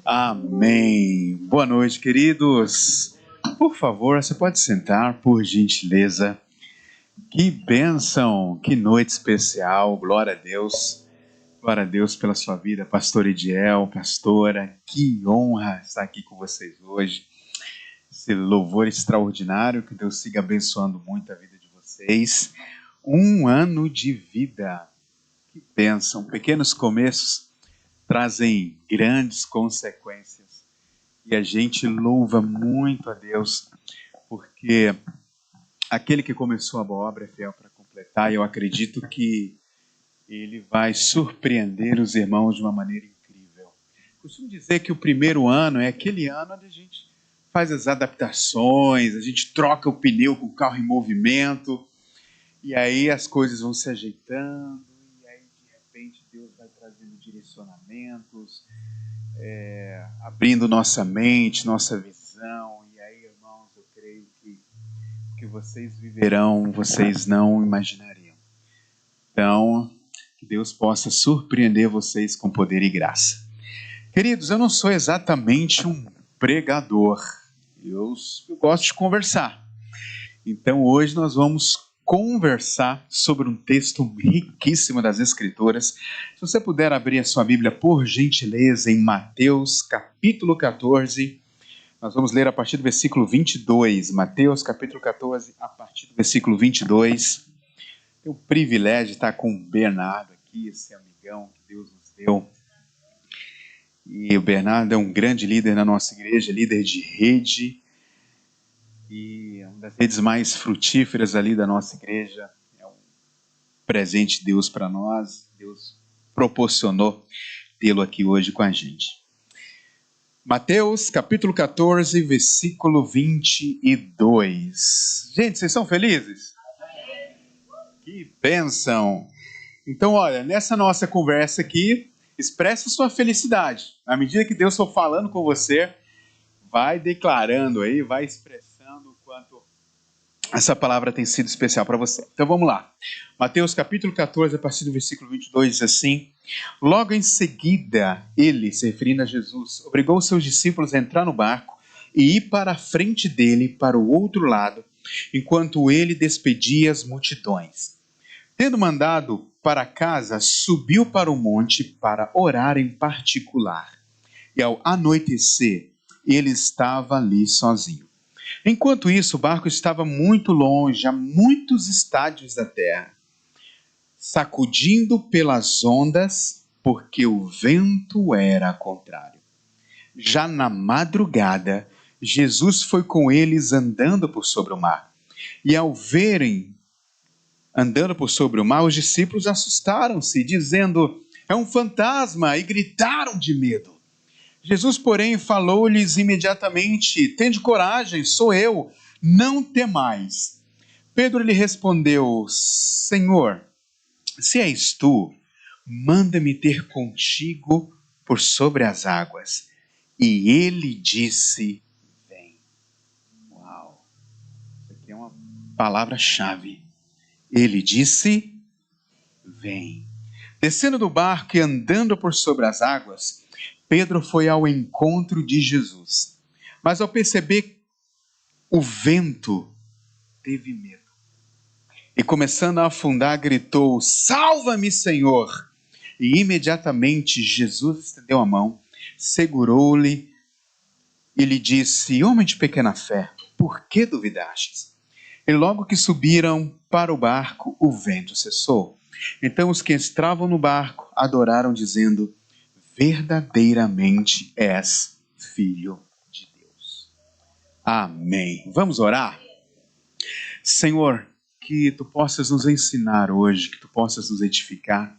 Amém. Boa noite, queridos. Por favor, você pode sentar, por gentileza. Que bênção, que noite especial. Glória a Deus. Glória a Deus pela sua vida, pastor Ediel, pastora. Que honra estar aqui com vocês hoje. Esse louvor extraordinário, que Deus siga abençoando muito a vida de vocês. Um ano de vida. Que bênção. Pequenos começos trazem grandes consequências. E a gente louva muito a Deus, porque aquele que começou a boa obra é fiel para completar, e eu acredito que ele vai surpreender os irmãos de uma maneira incrível. Costumo dizer que o primeiro ano é aquele ano onde a gente faz as adaptações, a gente troca o pneu com o carro em movimento, e aí as coisas vão se ajeitando, e aí de repente Deus vai trazendo direcionamentos, abrindo nossa mente, nossa visão, e aí, irmãos, eu creio que vocês viverão, vocês não imaginariam. Então, que Deus possa surpreender vocês com poder e graça. Queridos, eu não sou exatamente um pregador, eu gosto de conversar. Então, hoje nós vamos conversar sobre um texto riquíssimo das Escrituras. Se você puder abrir a sua Bíblia, por gentileza, em Mateus, capítulo 14, nós vamos ler a partir do versículo 22. Mateus, capítulo 14, a partir do versículo 22. Tenho o privilégio de estar com o Bernardo aqui, esse amigão que Deus nos deu. E o Bernardo é um grande líder na nossa igreja, líder de rede, e uma das redes mais frutíferas ali da nossa igreja. É um presente de Deus para nós. Deus proporcionou tê-lo aqui hoje com a gente. Mateus, capítulo 14, versículo 22. Gente, vocês são felizes? Que bênção! Então, olha, nessa nossa conversa aqui, expresse sua felicidade. À medida que Deus for falando com você, vai declarando aí, vai expressando o quanto essa palavra tem sido especial para você. Então vamos lá. Mateus capítulo 14, a partir do versículo 22, diz assim: Logo em seguida, ele, se referindo a Jesus, obrigou os seus discípulos a entrar no barco e ir para a frente dele, para o outro lado, enquanto ele despedia as multidões. Tendo mandado para casa, subiu para o monte para orar em particular. E ao anoitecer, ele estava ali sozinho. Enquanto isso, o barco estava muito longe, a muitos estádios da terra, sacudindo pelas ondas, porque o vento era contrário. Já na madrugada, Jesus foi com eles andando por sobre o mar. E ao verem andando por sobre o mar, os discípulos assustaram-se, dizendo: é um fantasma, e gritaram de medo. Jesus, porém, falou-lhes imediatamente: tende coragem, sou eu, não temais. Pedro lhe respondeu: Senhor, se és tu, manda-me ter contigo por sobre as águas. E ele disse: vem. Uau, isso aqui é uma palavra-chave. Ele disse: vem. Descendo do barco e andando por sobre as águas, Pedro foi ao encontro de Jesus. Mas ao perceber o vento, teve medo. E começando a afundar, gritou: salva-me, Senhor! E imediatamente Jesus estendeu a mão, segurou-lhe e lhe disse: homem de pequena fé, por que duvidastes? E logo que subiram para o barco, o vento cessou. Então os que estavam no barco adoraram, dizendo: verdadeiramente és filho de Deus. Amém. Vamos orar? Senhor, que tu possas nos ensinar hoje, que tu possas nos edificar,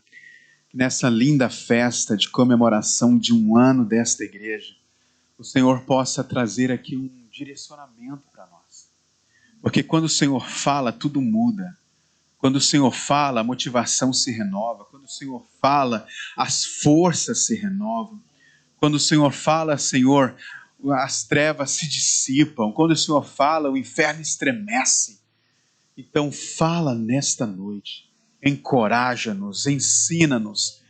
que nessa linda festa de comemoração de um ano desta igreja, o Senhor possa trazer aqui um direcionamento para nós. Porque quando o Senhor fala, tudo muda. Quando o Senhor fala, a motivação se renova. Quando o Senhor fala, as forças se renovam. Quando o Senhor fala, Senhor, as trevas se dissipam. Quando o Senhor fala, o inferno estremece. Então fala nesta noite. Encoraja-nos, ensina-nos.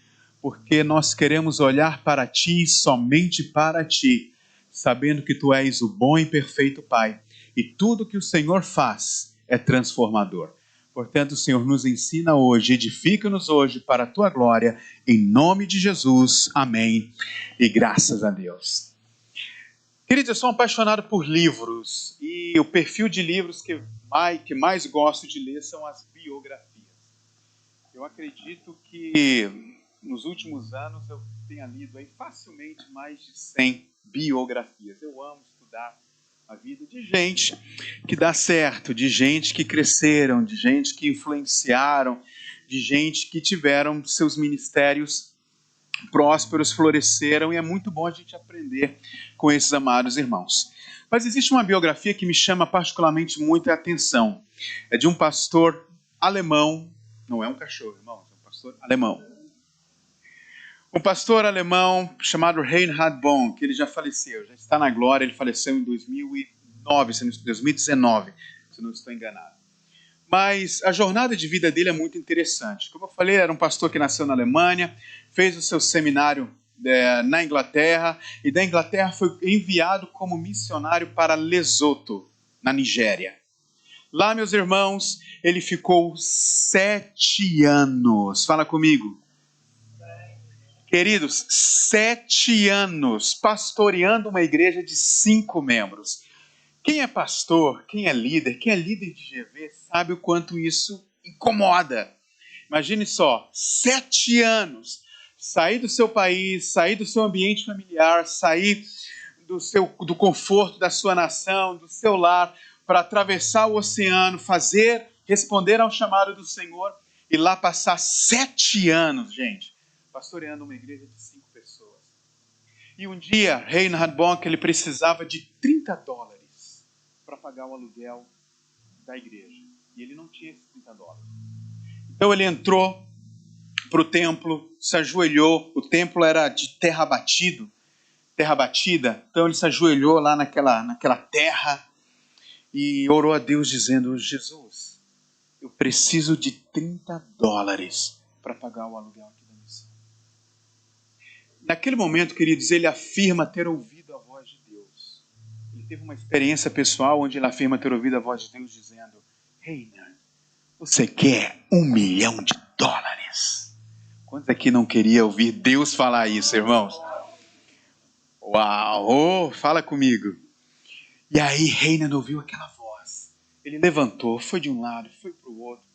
porque nós queremos olhar para Ti, somente para Ti, sabendo que Tu és o bom e perfeito Pai, e tudo que o Senhor faz é transformador. Portanto, Senhor, nos ensina hoje, edifica-nos hoje para a Tua glória, em nome de Jesus, amém, e graças a Deus. Queridos, eu sou apaixonado por livros, e o perfil de livros que mais gosto de ler são as biografias. Eu acredito que nos últimos anos eu tenha lido aí facilmente mais de 100 biografias. Eu amo estudar a vida de gente que dá certo, de gente que cresceram, de gente que influenciaram, de gente que tiveram seus ministérios prósperos, floresceram, e é muito bom a gente aprender com esses amados irmãos. Mas existe uma biografia que me chama particularmente muito a atenção. É de um pastor alemão, não é um cachorro, irmãos, é um pastor alemão. Um pastor alemão chamado Reinhard Bonk, ele já faleceu, já está na glória, ele faleceu em 2019, se não estou enganado. Mas a jornada de vida dele é muito interessante. Como eu falei, era um pastor que nasceu na Alemanha, fez o seu seminário na Inglaterra, e da Inglaterra foi enviado como missionário para Lesoto, na Nigéria. Lá, meus irmãos, ele ficou 7 anos. Fala comigo. Queridos, 7 anos pastoreando uma igreja de 5 membros. Quem é pastor, quem é líder de GV, sabe o quanto isso incomoda. Imagine só, 7 anos, sair do seu país, sair do seu ambiente familiar, sair do conforto da sua nação, do seu lar, para atravessar o oceano, responder ao chamado do Senhor, e lá passar 7 anos, gente, pastoreando uma igreja de 5 pessoas. E um dia, Reinhard Bonk, ele precisava de $30 para pagar o aluguel da igreja. E ele não tinha esses $30. Então ele entrou para o templo, se ajoelhou. O templo era de terra batida. Então ele se ajoelhou lá naquela terra e orou a Deus dizendo: Jesus, eu preciso de $30 para pagar o aluguel aqui da missão. Naquele momento, queridos, ele afirma ter ouvido a voz de Deus. Ele teve uma experiência pessoal onde ele afirma ter ouvido a voz de Deus dizendo: Reinhard, você quer $1 milhão? Quantos aqui não queria ouvir Deus falar isso, irmãos? Uau! Fala comigo. E aí Reinhard ouviu aquela voz. Ele levantou, foi de um lado, foi para o outro,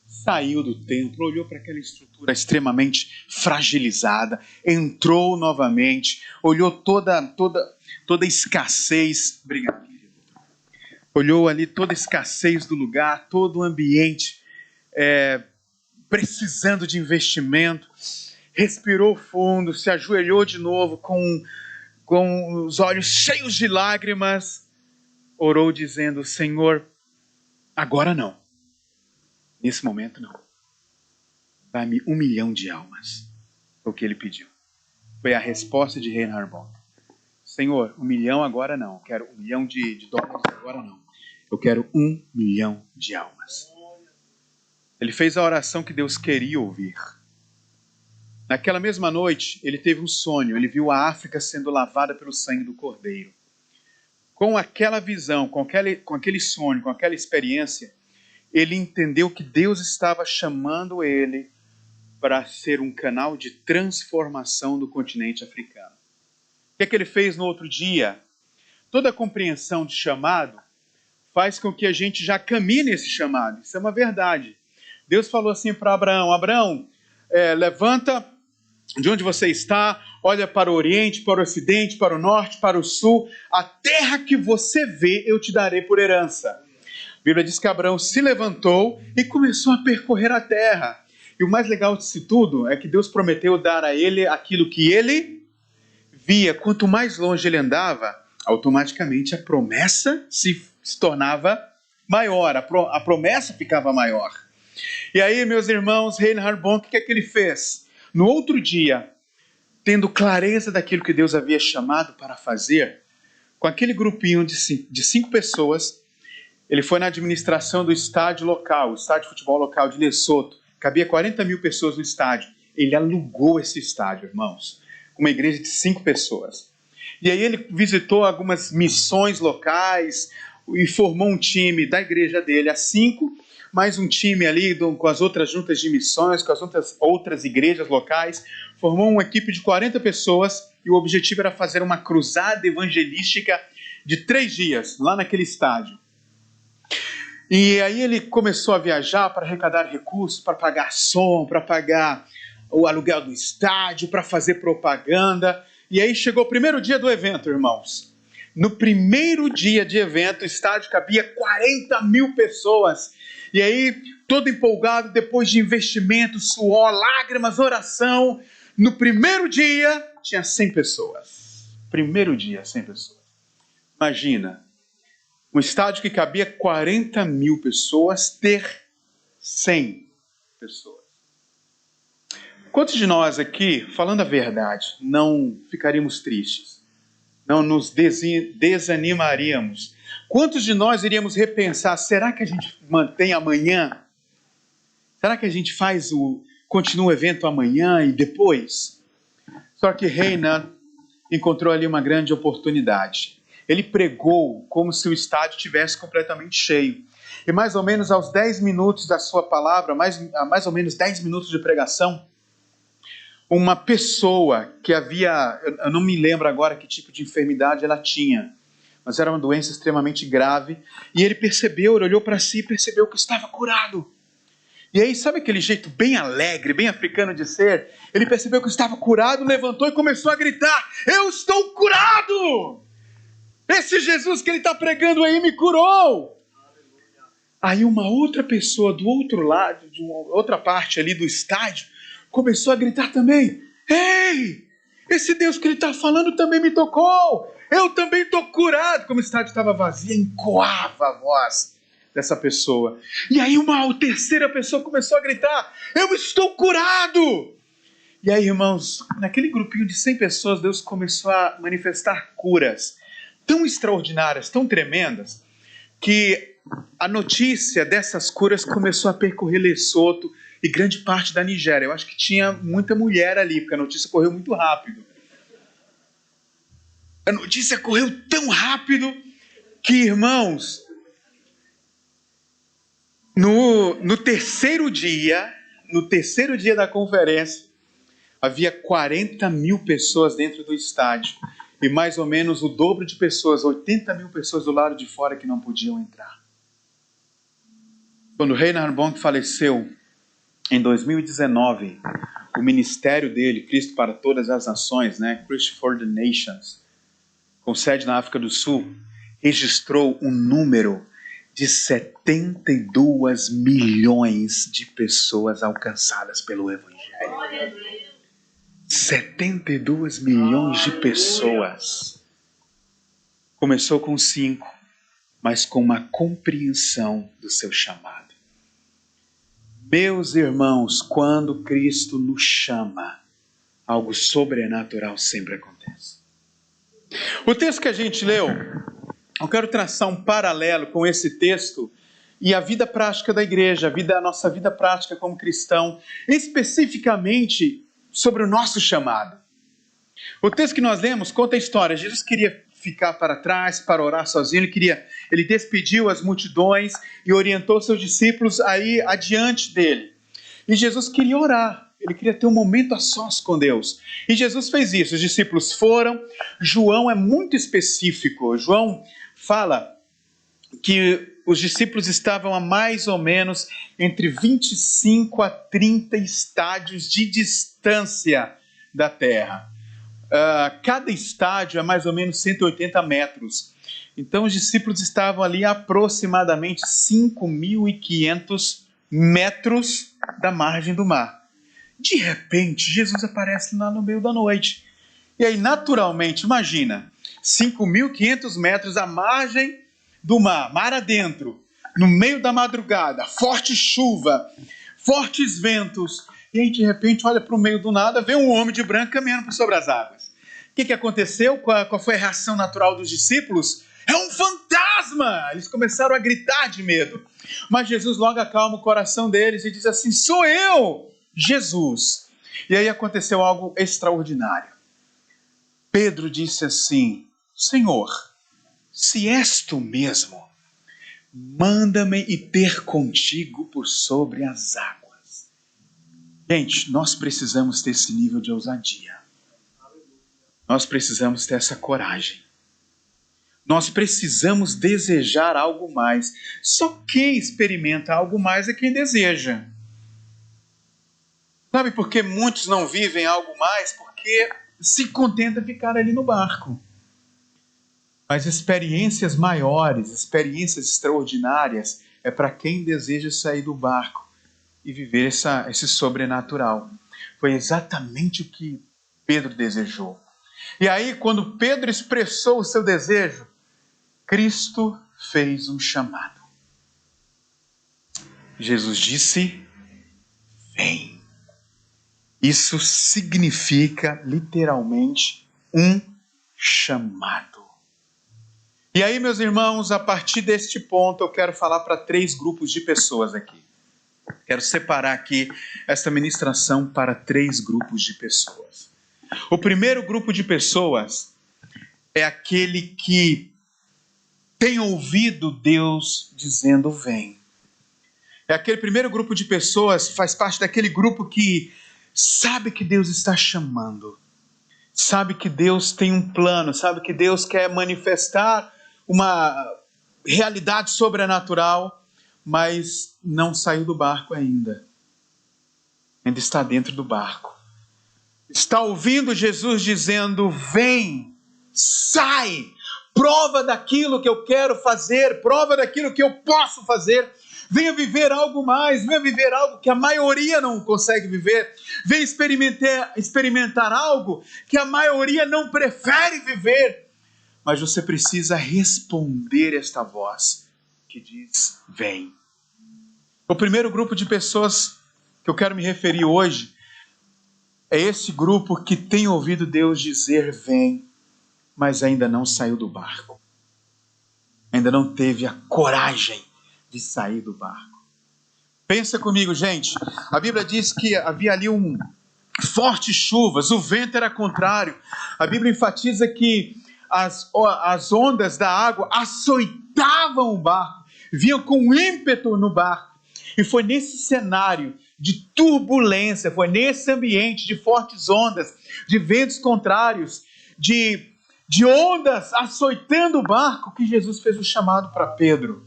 saiu do templo, olhou para aquela estrutura extremamente fragilizada, entrou novamente, olhou toda a escassez. Obrigado, querido. Olhou ali toda a escassez do lugar, todo o ambiente precisando de investimento. Respirou fundo, se ajoelhou de novo com os olhos cheios de lágrimas. Orou dizendo: Senhor, agora não. Nesse momento não. Dá-me $1 milhão. Foi o que ele pediu. Foi a resposta de Reinhard Bonk. Senhor, $1 milhão agora não. Eu quero $1 milhão agora não. Eu quero $1 milhão. Ele fez a oração que Deus queria ouvir. Naquela mesma noite, ele teve um sonho. Ele viu a África sendo lavada pelo sangue do Cordeiro. Com aquela visão, com aquele sonho, com aquela experiência, ele entendeu que Deus estava chamando ele para ser um canal de transformação do continente africano. O que é que ele fez no outro dia? Toda a compreensão de chamado faz com que a gente já caminhe nesse chamado. Isso é uma verdade. Deus falou assim para Abraão: Abraão, levanta de onde você está, olha para o oriente, para o ocidente, para o norte, para o sul. A terra que você vê eu te darei por herança. A Bíblia diz que Abraão se levantou e começou a percorrer a terra. E o mais legal disso tudo é que Deus prometeu dar a ele aquilo que ele via. Quanto mais longe ele andava, automaticamente a promessa se tornava maior, a promessa ficava maior. E aí, meus irmãos, Reinhard Bonk, o que é que ele fez? No outro dia, tendo clareza daquilo que Deus havia chamado para fazer, com aquele grupinho de 5 pessoas, ele foi na administração do estádio local, o estádio de futebol local de Lesoto. Cabia 40 mil pessoas no estádio. ele alugou esse estádio, irmãos, uma igreja de 5 pessoas. E aí ele visitou algumas missões locais e formou um time da igreja dele a 5, mais um time ali com as outras juntas de missões, com as outras igrejas locais, formou uma equipe de 40 pessoas e o objetivo era fazer uma cruzada evangelística de 3 dias, lá naquele estádio. E aí ele começou a viajar para arrecadar recursos, para pagar som, para pagar o aluguel do estádio, para fazer propaganda. E aí chegou o primeiro dia do evento, irmãos. No primeiro dia de evento, o estádio cabia 40 mil pessoas. E aí, todo empolgado, depois de investimento, suor, lágrimas, oração, no primeiro dia, tinha 100 pessoas. Primeiro dia, 100 pessoas. Imagina, um estádio que cabia 40 mil pessoas, ter 100 pessoas. Quantos de nós aqui, falando a verdade, não ficaríamos tristes? Não nos desanimaríamos? Quantos de nós iríamos repensar, será que a gente mantém amanhã? Será que a gente continua o evento amanhã e depois? Só que Reinhard encontrou ali uma grande oportunidade. Ele pregou como se o estádio estivesse completamente cheio. E mais ou menos aos 10 minutos da sua palavra, mais ou menos 10 minutos de pregação, uma pessoa que eu não me lembro agora que tipo de enfermidade ela tinha, mas era uma doença extremamente grave, e ele olhou para si e percebeu que estava curado. E aí, sabe aquele jeito bem alegre, bem africano de ser? Ele percebeu que estava curado, levantou e começou a gritar: eu estou curado! Esse Jesus que ele está pregando aí me curou! Aí uma outra pessoa do outro lado, de uma outra parte ali do estádio, começou a gritar também: ei, esse Deus que ele está falando também me tocou! Eu também estou curado! Como o estádio estava vazio, encoava a voz dessa pessoa. E aí uma terceira pessoa começou a gritar: eu estou curado! E aí, irmãos, naquele grupinho de 100 pessoas, Deus começou a manifestar curas tão extraordinárias, tão tremendas, que a notícia dessas curas começou a percorrer Lesoto e grande parte da Nigéria. Eu acho que tinha muita mulher ali, porque a notícia correu muito rápido. A notícia correu tão rápido que, irmãos, no terceiro dia da conferência, havia 40 mil pessoas dentro do estádio e mais ou menos o dobro de pessoas, 80 mil pessoas do lado de fora que não podiam entrar. Quando Reinhard Bonk faleceu, em 2019, o ministério dele, Cristo para Todas as Nações, Christ for the Nations, com sede na África do Sul, registrou um número de 72 milhões de pessoas alcançadas pelo Evangelho. 72 milhões de pessoas. Começou com 5, mas com uma compreensão do seu chamado. Meus irmãos, quando Cristo nos chama, algo sobrenatural sempre acontece. O texto que a gente leu, eu quero traçar um paralelo com esse texto e a vida prática da igreja, a nossa vida prática como cristão, especificamente sobre o nosso chamado. O texto que nós lemos conta a história. Jesus queria ficar para trás, para orar sozinho, ele despediu as multidões e orientou seus discípulos a ir adiante dele. E Jesus queria orar, ele queria ter um momento a sós com Deus. E Jesus fez isso, os discípulos foram. João é muito específico, João fala que os discípulos estavam a mais ou menos entre 25 a 30 estádios de distância da terra. Cada estádio é mais ou menos 180 metros. Então os discípulos estavam ali a aproximadamente 5.500 metros da margem do mar. De repente, Jesus aparece lá no meio da noite. E aí, naturalmente, imagina, 5.500 metros à margem do mar adentro, no meio da madrugada, forte chuva, fortes ventos. E aí, de repente, olha para o meio do nada, vê um homem de branco caminhando por sobre as águas. O que aconteceu? Qual foi a reação natural dos discípulos? É um fantasma! Eles começaram a gritar de medo. Mas Jesus logo acalma o coração deles e diz assim: sou eu, Jesus. E aí aconteceu algo extraordinário. Pedro disse assim: Senhor, se és tu mesmo, manda-me ir ter contigo por sobre as águas. Gente, nós precisamos ter esse nível de ousadia. Nós precisamos ter essa coragem. Nós precisamos desejar algo mais. Só quem experimenta algo mais é quem deseja. Sabe por que muitos não vivem algo mais? Porque se contenta ficar ali no barco. Mas experiências maiores, experiências extraordinárias, é para quem deseja sair do barco e viver esse sobrenatural. Foi exatamente o que Pedro desejou. E aí, quando Pedro expressou o seu desejo, Cristo fez um chamado. Jesus disse: vem. Isso significa literalmente um chamado. E aí, meus irmãos, a partir deste ponto eu quero falar para 3 grupos de pessoas aqui. Quero separar aqui esta ministração para 3 grupos de pessoas. O primeiro grupo de pessoas é aquele que tem ouvido Deus dizendo vem. É aquele primeiro grupo de pessoas, faz parte daquele grupo que sabe que Deus está chamando. Sabe que Deus tem um plano, sabe que Deus quer manifestar uma realidade sobrenatural, mas não saiu do barco ainda. Ainda está dentro do barco. Está ouvindo Jesus dizendo: vem, sai, prova daquilo que eu quero fazer, prova daquilo que eu posso fazer. Venha viver algo mais, venha viver algo que a maioria não consegue viver. Venha experimentar algo que a maioria não prefere viver. Mas você precisa responder esta voz que diz: vem. O primeiro grupo de pessoas que eu quero me referir hoje é esse grupo que tem ouvido Deus dizer vem, mas ainda não saiu do barco. Ainda não teve a coragem de sair do barco. Pensa comigo, gente. A Bíblia diz que havia ali fortes chuvas, o vento era contrário. A Bíblia enfatiza que as ondas da água açoitavam o barco, vinham com ímpeto no barco. E foi nesse cenário de turbulência, foi nesse ambiente de fortes ondas, de ventos contrários, de ondas açoitando o barco, que Jesus fez o chamado para Pedro.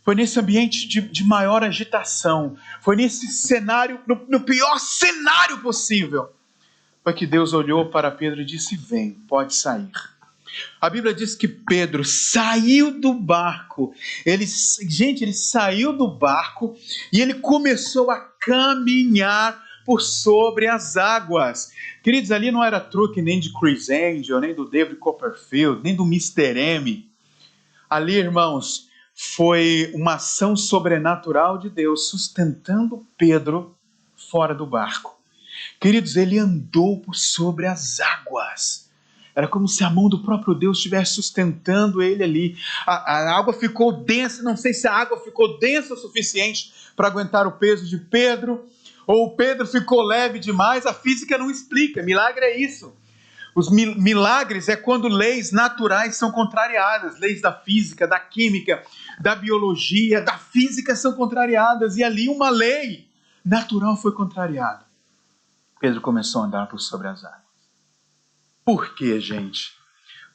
Foi nesse ambiente de maior agitação, foi nesse cenário, no pior cenário possível, foi que Deus olhou para Pedro e disse: vem, pode sair. A Bíblia diz que Pedro saiu do barco. Ele saiu do barco e ele começou a caminhar por sobre as águas. Queridos, ali não era truque nem de Chris Angel, nem do David Copperfield, nem do Mr. M. Ali, irmãos, foi uma ação sobrenatural de Deus sustentando Pedro fora do barco. Queridos, ele andou por sobre as águas. Era como se a mão do próprio Deus estivesse sustentando ele ali. A água ficou densa, não sei se a água ficou densa o suficiente para aguentar o peso de Pedro, ou o Pedro ficou leve demais. A física não explica, milagre é isso. Os milagres é quando leis naturais são contrariadas, leis da física, da química, da biologia, da física são contrariadas, e ali uma lei natural foi contrariada. Pedro começou a andar por sobre as águas. Por quê, gente?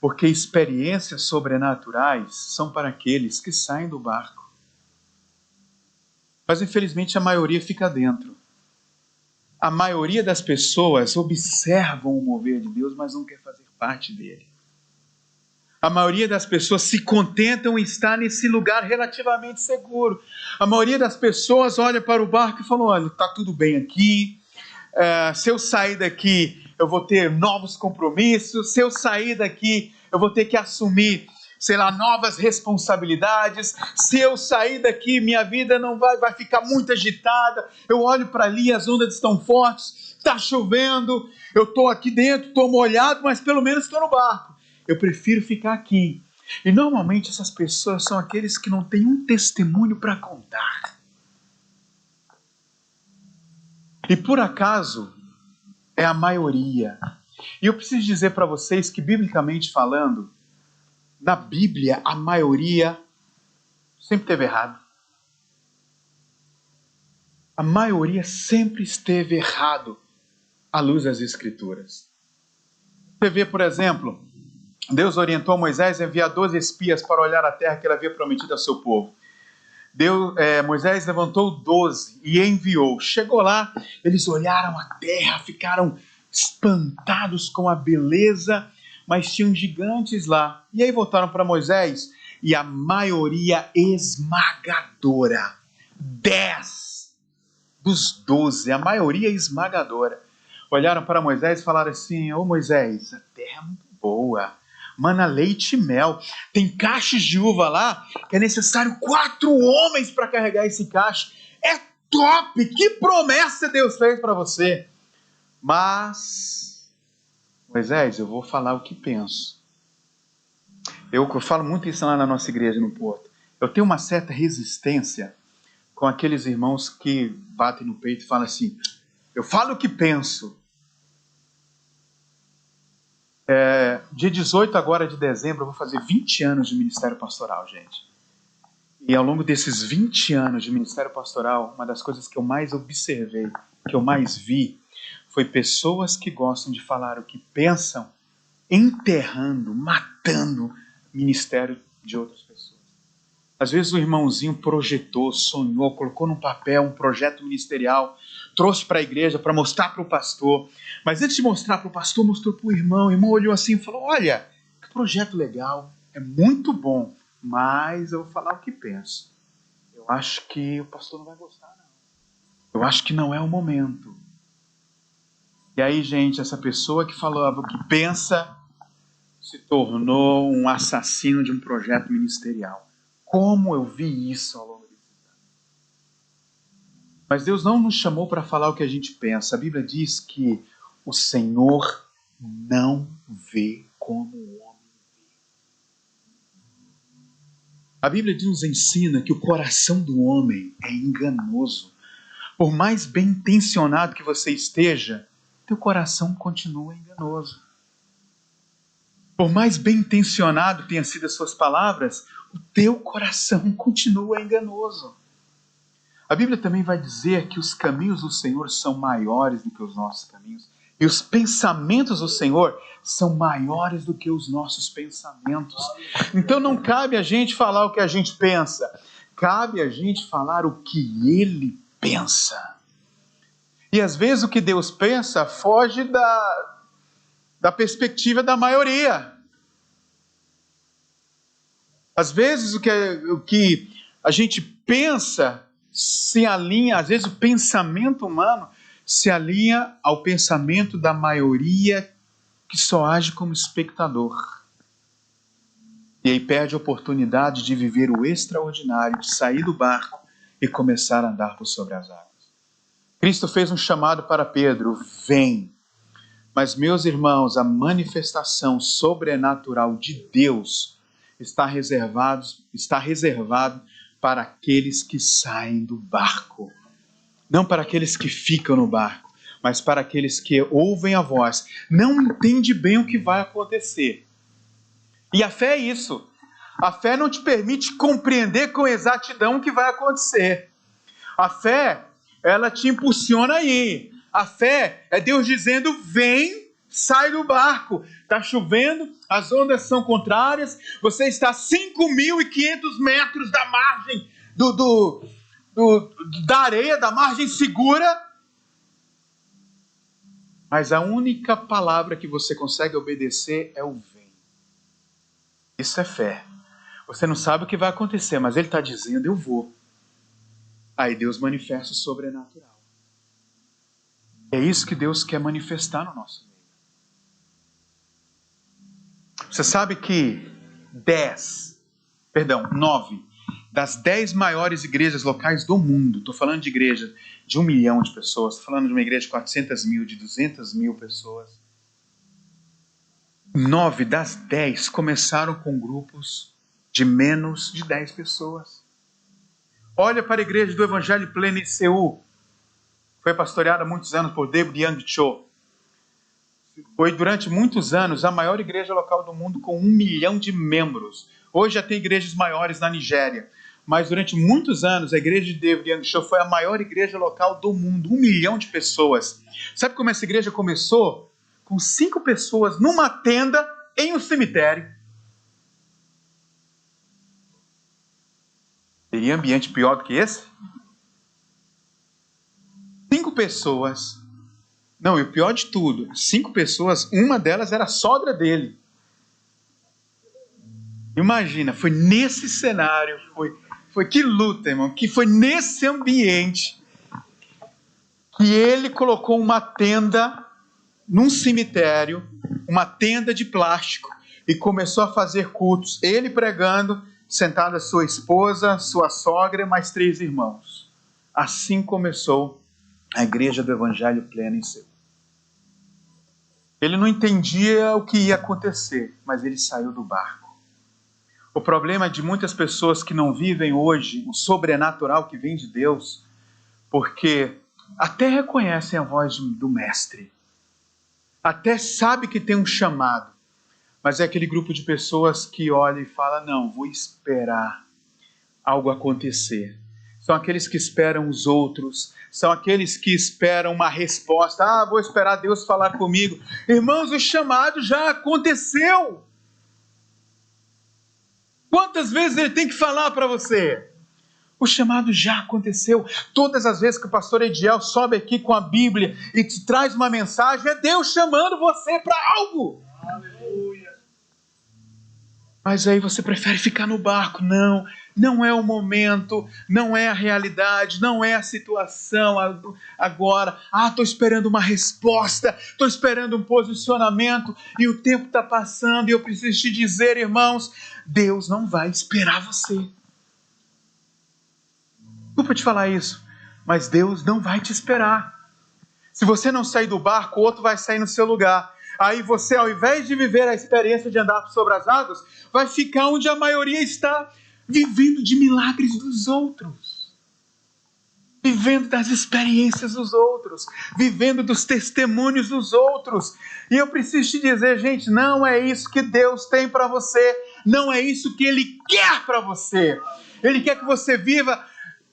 Porque experiências sobrenaturais são para aqueles que saem do barco. Mas infelizmente a maioria fica dentro. A maioria das pessoas observam o mover de Deus, mas não quer fazer parte dele. A maioria das pessoas se contentam em estar nesse lugar relativamente seguro. A maioria das pessoas olha para o barco e fala: olha, está tudo bem aqui. Se eu sair daqui, eu vou ter novos compromissos. Se eu sair daqui, eu vou ter que assumir, novas responsabilidades. Se eu sair daqui, minha vida não vai ficar muito agitada. Eu olho para ali, as ondas estão fortes, está chovendo, eu estou aqui dentro, estou molhado, mas pelo menos estou no barco. Eu prefiro ficar aqui. E normalmente essas pessoas são aqueles que não têm um testemunho para contar. E por acaso, é a maioria. E eu preciso dizer para vocês que, biblicamente falando, na Bíblia, a maioria sempre esteve errado. A maioria sempre esteve errado à luz das Escrituras. Você vê, por exemplo, Deus orientou Moisés a enviar 12 espias para olhar a terra que ele havia prometido ao seu povo. Moisés levantou 12 e enviou. Chegou lá, eles olharam a terra, ficaram espantados com a beleza, mas tinham gigantes lá. E aí voltaram para Moisés e a maioria esmagadora, 10 dos 12, a maioria esmagadora, olharam para Moisés e falaram assim: ô Moisés, a terra é muito boa, mana leite e mel, tem cachos de uva lá, que é necessário 4 homens para carregar esse cacho, é top, que promessa Deus fez para você. Mas, Moisés, eu vou falar o que penso. Eu falo muito isso lá na nossa igreja no Porto. Eu tenho uma certa resistência com aqueles irmãos que batem no peito e falam assim: eu falo o que penso. Dia 18 agora de dezembro eu vou fazer 20 anos de ministério pastoral, gente. E ao longo desses 20 anos de ministério pastoral, uma das coisas que eu mais observei, que eu mais vi, foi pessoas que gostam de falar o que pensam, enterrando, matando o ministério de outras pessoas. Às vezes o irmãozinho projetou, sonhou, colocou num papel um projeto ministerial, trouxe para a igreja para mostrar para o pastor. Mas antes de mostrar para o pastor, mostrou para o irmão. O irmão olhou assim e falou: olha, que projeto legal, é muito bom, mas eu vou falar o que penso. Eu acho que o pastor não vai gostar, não. Eu acho que não é o momento. E aí, gente, essa pessoa que falava o que pensa se tornou um assassino de um projeto ministerial. Como eu vi isso ao longo desses anos. Mas Deus não nos chamou para falar o que a gente pensa. A Bíblia diz que o Senhor não vê como o homem vê. A Bíblia nos ensina que o coração do homem é enganoso. Por mais bem intencionado que você esteja, teu coração continua enganoso. Por mais bem intencionado tenham sido as suas palavras, o teu coração continua enganoso. A Bíblia também vai dizer que os caminhos do Senhor são maiores do que os nossos caminhos. E os pensamentos do Senhor são maiores do que os nossos pensamentos. Então não cabe a gente falar o que a gente pensa. Cabe a gente falar o que Ele pensa. E às vezes o que Deus pensa foge da perspectiva da maioria. Às vezes o que a gente pensa se alinha, às vezes o pensamento humano se alinha ao pensamento da maioria que só age como espectador. E aí perde a oportunidade de viver o extraordinário, de sair do barco e começar a andar por sobre as águas. Cristo fez um chamado para Pedro: vem. Mas, meus irmãos, a manifestação sobrenatural de Deus está reservado para aqueles que saem do barco. Não para aqueles que ficam no barco, mas para aqueles que ouvem a voz. Não entende bem o que vai acontecer. E a fé é isso. A fé não te permite compreender com exatidão o que vai acontecer. A fé, ela te impulsiona a ir. A fé é Deus dizendo: vem, sai do barco. Está chovendo, as ondas são contrárias, você está a 5.500 metros da margem da areia, da margem segura. Mas a única palavra que você consegue obedecer é o vem. Isso é fé. Você não sabe o que vai acontecer, mas Ele está dizendo: eu vou. Aí Deus manifesta o sobrenatural. É isso que Deus quer manifestar no nosso meio. Você sabe que 9 das 10 maiores igrejas locais do mundo, estou falando de igreja de 1 milhão de pessoas, estou falando de uma igreja de 400 mil, de 200 mil pessoas. 9 das 10 começaram com grupos de menos de 10 pessoas. Olha para a igreja do Evangelho Pleno em Seul. Foi pastoreada há muitos anos por David Young Cho. Foi durante muitos anos a maior igreja local do mundo com 1 milhão de membros. Hoje já tem igrejas maiores na Nigéria. Mas durante muitos anos a igreja de David Young Cho foi a maior igreja local do mundo. 1 milhão de pessoas. Sabe como essa igreja começou? Com 5 pessoas numa tenda em um cemitério. Teria ambiente pior do que esse? 5 pessoas. Não, e o pior de tudo, 5 pessoas, uma delas era a sogra dele. Imagina, foi nesse cenário, foi que luta, irmão, que foi nesse ambiente que ele colocou uma tenda num cemitério, uma tenda de plástico, e começou a fazer cultos, ele pregando, sentada sua esposa, sua sogra e mais 3 irmãos. Assim começou a igreja do Evangelho Pleno em Seul. Ele não entendia o que ia acontecer, mas ele saiu do barco. O problema de muitas pessoas que não vivem hoje o sobrenatural que vem de Deus, porque até reconhecem a voz do Mestre, até sabe que tem um chamado, mas é aquele grupo de pessoas que olha e fala, não, vou esperar algo acontecer. São aqueles que esperam os outros, são aqueles que esperam uma resposta. Ah, vou esperar Deus falar comigo. Irmãos, o chamado já aconteceu. Quantas vezes ele tem que falar para você? O chamado já aconteceu. Todas as vezes que o pastor Ediel sobe aqui com a Bíblia e te traz uma mensagem, é Deus chamando você para algo. Aleluia. Mas aí você prefere ficar no barco. Não, não é o momento, não é a realidade, não é a situação agora. Ah, estou esperando uma resposta, estou esperando um posicionamento e o tempo está passando e eu preciso te dizer, irmãos, Deus não vai esperar você. Desculpa te falar isso, mas Deus não vai te esperar. Se você não sair do barco, o outro vai sair no seu lugar. Aí você, ao invés de viver a experiência de andar sobre as águas, vai ficar onde a maioria está, vivendo de milagres dos outros. Vivendo das experiências dos outros. Vivendo dos testemunhos dos outros. E eu preciso te dizer, gente, não é isso que Deus tem para você. Não é isso que Ele quer para você. Ele quer que você viva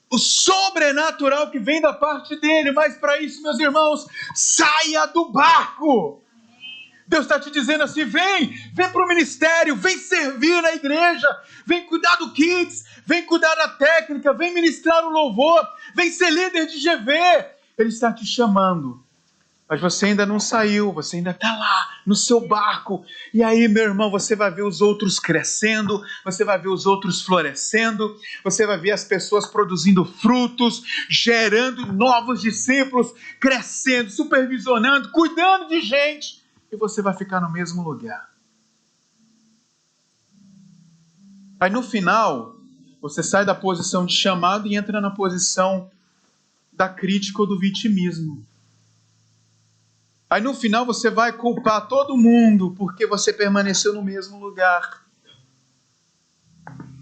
o sobrenatural que vem da parte dEle. Mas para isso, meus irmãos, saia do barco. Deus está te dizendo assim, vem para o ministério, vem servir na igreja, vem cuidar do kids, vem cuidar da técnica, vem ministrar o louvor, vem ser líder de GV. Ele está te chamando, mas você ainda não saiu, você ainda está lá no seu barco. E aí, meu irmão, você vai ver os outros crescendo, você vai ver os outros florescendo, você vai ver as pessoas produzindo frutos, gerando novos discípulos, crescendo, supervisionando, cuidando de gente. E você vai ficar no mesmo lugar. Aí no final, você sai da posição de chamado e entra na posição da crítica ou do vitimismo. Aí no final você vai culpar todo mundo porque você permaneceu no mesmo lugar.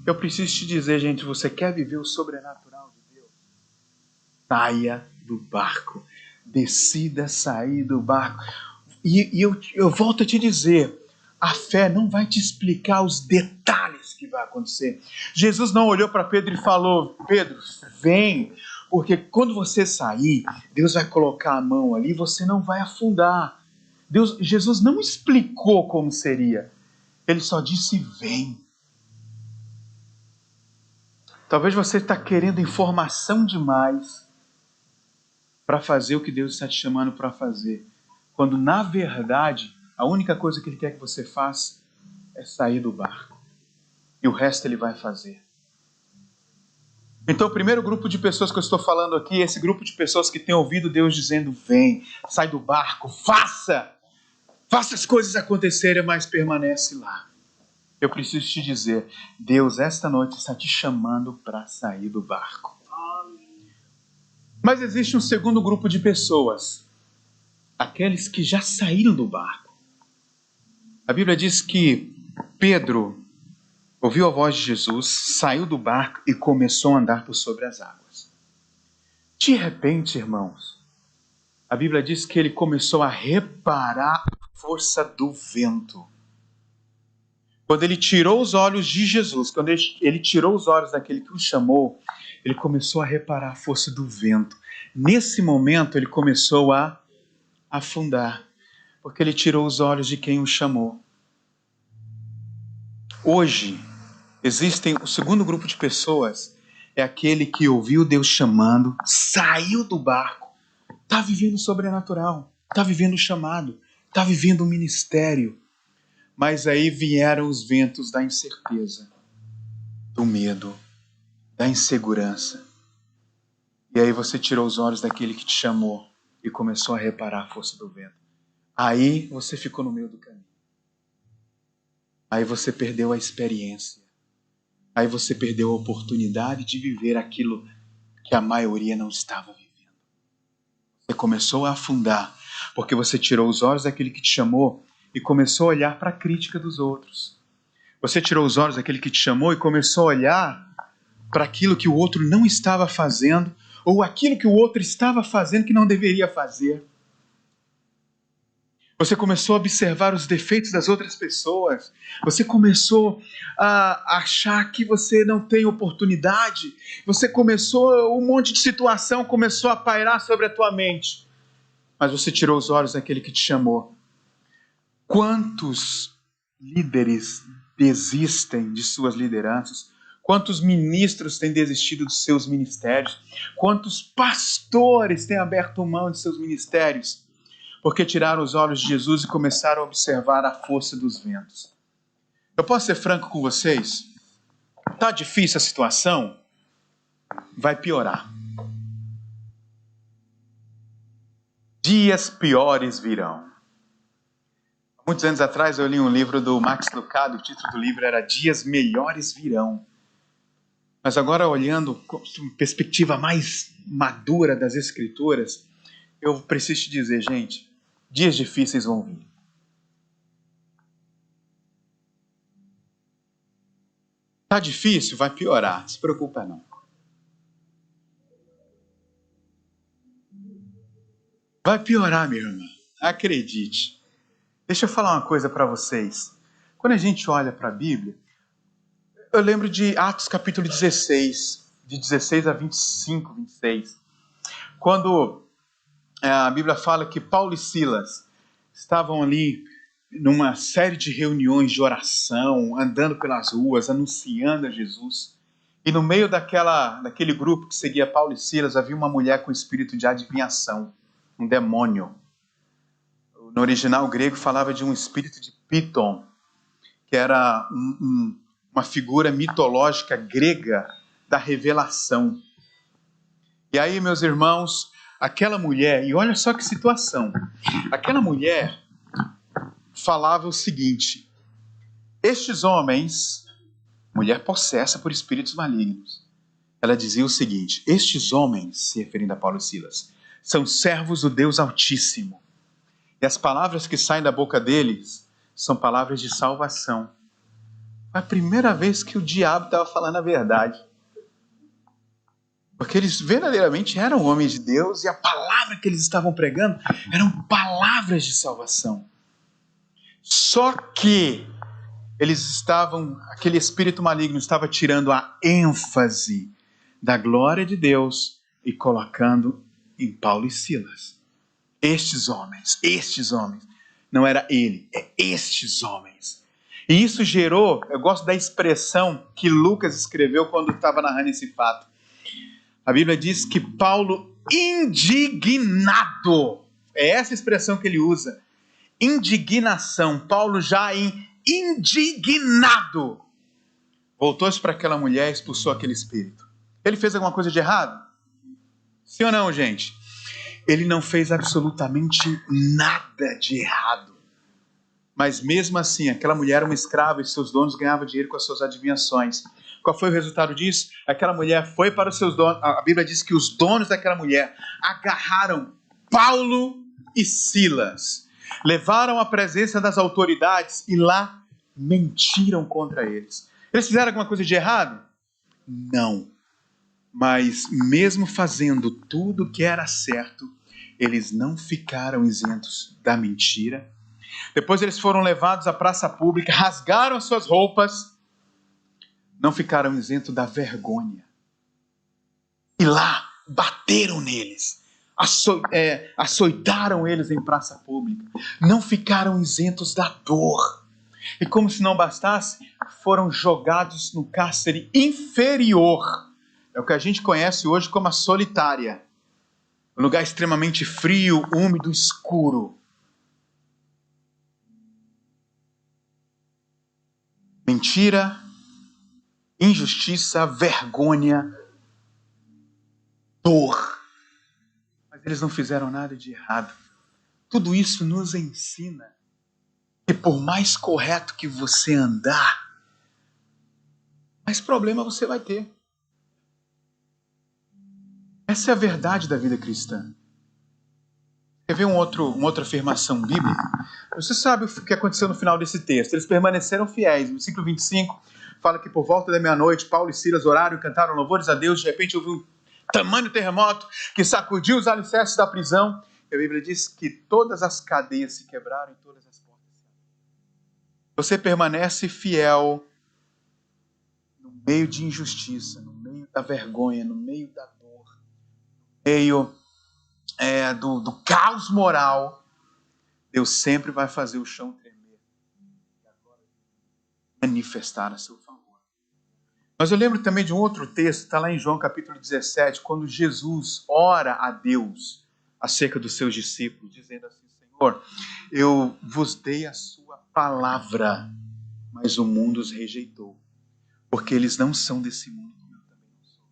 Eu preciso te dizer, gente, você quer viver o sobrenatural de Deus? Saia do barco. Decida sair do barco. E eu volto a te dizer, a fé não vai te explicar os detalhes que vai acontecer. Jesus não olhou para Pedro e falou, Pedro, vem, porque quando você sair, Deus vai colocar a mão ali e você não vai afundar. Jesus não explicou como seria, ele só disse, vem. Talvez você está querendo informação demais para fazer o que Deus está te chamando para fazer. Quando, na verdade, a única coisa que Ele quer que você faça é sair do barco. E o resto Ele vai fazer. Então, o primeiro grupo de pessoas que eu estou falando aqui é esse grupo de pessoas que tem ouvido Deus dizendo, vem, sai do barco, faça as coisas acontecerem, mas permanece lá. Eu preciso te dizer, Deus esta noite está te chamando para sair do barco. Mas existe um segundo grupo de pessoas. Aqueles que já saíram do barco. A Bíblia diz que Pedro ouviu a voz de Jesus, saiu do barco e começou a andar por sobre as águas. De repente, irmãos, A Bíblia diz que ele começou a reparar a força do vento. Quando ele tirou os olhos de Jesus, quando ele tirou os olhos daquele que o chamou, ele começou a reparar a força do vento. Nesse momento, ele começou a afundar, porque ele tirou os olhos de quem o chamou. Hoje, existem o segundo grupo de pessoas, é aquele que ouviu Deus chamando, saiu do barco, está vivendo o sobrenatural, está vivendo o chamado, está vivendo o ministério. Mas aí vieram os ventos da incerteza, do medo, da insegurança. E aí você tirou os olhos daquele que te chamou e começou a reparar a força do vento. Aí você ficou no meio do caminho. Aí você perdeu a experiência. Aí você perdeu a oportunidade de viver aquilo que a maioria não estava vivendo. Você começou a afundar, porque você tirou os olhos daquele que te chamou e começou a olhar para a crítica dos outros. Você tirou os olhos daquele que te chamou e começou a olhar para aquilo que o outro não estava fazendo, ou aquilo que o outro estava fazendo que não deveria fazer. Você começou a observar os defeitos das outras pessoas. Você começou a achar que você não tem oportunidade. Você começou, um monte de situação começou a pairar sobre a tua mente. Mas você tirou os olhos daquele que te chamou. Quantos líderes desistem de suas lideranças? Quantos ministros têm desistido dos seus ministérios? Quantos pastores têm aberto mão de seus ministérios? Porque tiraram os olhos de Jesus e começaram a observar a força dos ventos. Eu posso ser franco com vocês? Está difícil a situação? Vai piorar. Dias piores virão. Muitos anos atrás eu li um livro do Max Lucado, o título do livro era Dias Melhores Virão. Mas agora, olhando com perspectiva mais madura das Escrituras, eu preciso te dizer, gente, dias difíceis vão vir. Tá difícil? Vai piorar, não se preocupa não. Vai piorar, minha irmã, acredite. Deixa eu falar uma coisa para vocês. Quando a gente olha para a Bíblia, eu lembro de Atos capítulo 16, de 16 a 25, 26. Quando a Bíblia fala que Paulo e Silas estavam ali numa série de reuniões de oração, andando pelas ruas, anunciando a Jesus. E no meio daquele grupo que seguia Paulo e Silas, havia uma mulher com espírito de adivinhação, um demônio. No original grego falava de um espírito de Piton, que era uma figura mitológica grega da revelação. E aí, meus irmãos, aquela mulher, e olha só que situação, aquela mulher falava o seguinte: estes homens, mulher possessa por espíritos malignos, ela dizia o seguinte: estes homens, se referindo a Paulo e Silas, são servos do Deus Altíssimo. E as palavras que saem da boca deles são palavras de salvação. Foi a primeira vez que o diabo estava falando a verdade. Porque eles verdadeiramente eram homens de Deus e a palavra que eles estavam pregando eram palavras de salvação. Só que aquele espírito maligno estava tirando a ênfase da glória de Deus e colocando em Paulo e Silas. Estes homens, não era ele, é estes homens. E isso gerou, eu gosto da expressão que Lucas escreveu quando estava narrando esse fato. A Bíblia diz que Paulo, indignado, é essa expressão que ele usa, indignação, Paulo já indignado, voltou-se para aquela mulher e expulsou aquele espírito. Ele fez alguma coisa de errado? Sim ou não, gente? Ele não fez absolutamente nada de errado. Mas mesmo assim, aquela mulher era uma escrava e seus donos ganhavam dinheiro com as suas adivinhações. Qual foi o resultado disso? Aquela mulher foi para os seus donos. A Bíblia diz que os donos daquela mulher agarraram Paulo e Silas, levaram à presença das autoridades e lá mentiram contra eles. Eles fizeram alguma coisa de errado? Não. Mas mesmo fazendo tudo o que era certo, eles não ficaram isentos da mentira. Depois eles foram levados à praça pública, rasgaram suas roupas, não ficaram isentos da vergonha. E lá bateram neles, açoitaram eles em praça pública, não ficaram isentos da dor. E como se não bastasse, foram jogados no cárcere inferior. É o que a gente conhece hoje como a solitária. Um lugar extremamente frio, úmido, escuro. Mentira, injustiça, vergonha, dor. Mas eles não fizeram nada de errado. Tudo isso nos ensina que por mais correto que você andar, mais problema você vai ter. Essa é a verdade da vida cristã. Quer ver uma outra afirmação bíblica? Você sabe o que aconteceu no final desse texto. Eles permaneceram fiéis. No versículo 25, fala que por volta da meia-noite, Paulo e Silas oraram e cantaram louvores a Deus. De repente houve um tamanho terremoto que sacudiu os alicerces da prisão. E a Bíblia diz que todas as cadeias se quebraram e todas as portas se abriram. Você permanece fiel no meio de injustiça, no meio da vergonha, no meio da dor, no meio do caos moral. Deus sempre vai fazer o chão tremer e agora manifestar a seu favor. Mas eu lembro também de um outro texto, está lá em João capítulo 17, quando Jesus ora a Deus acerca dos seus discípulos, dizendo assim: Senhor, eu vos dei a sua palavra, mas o mundo os rejeitou, porque eles não são desse mundo, como eu também não sou.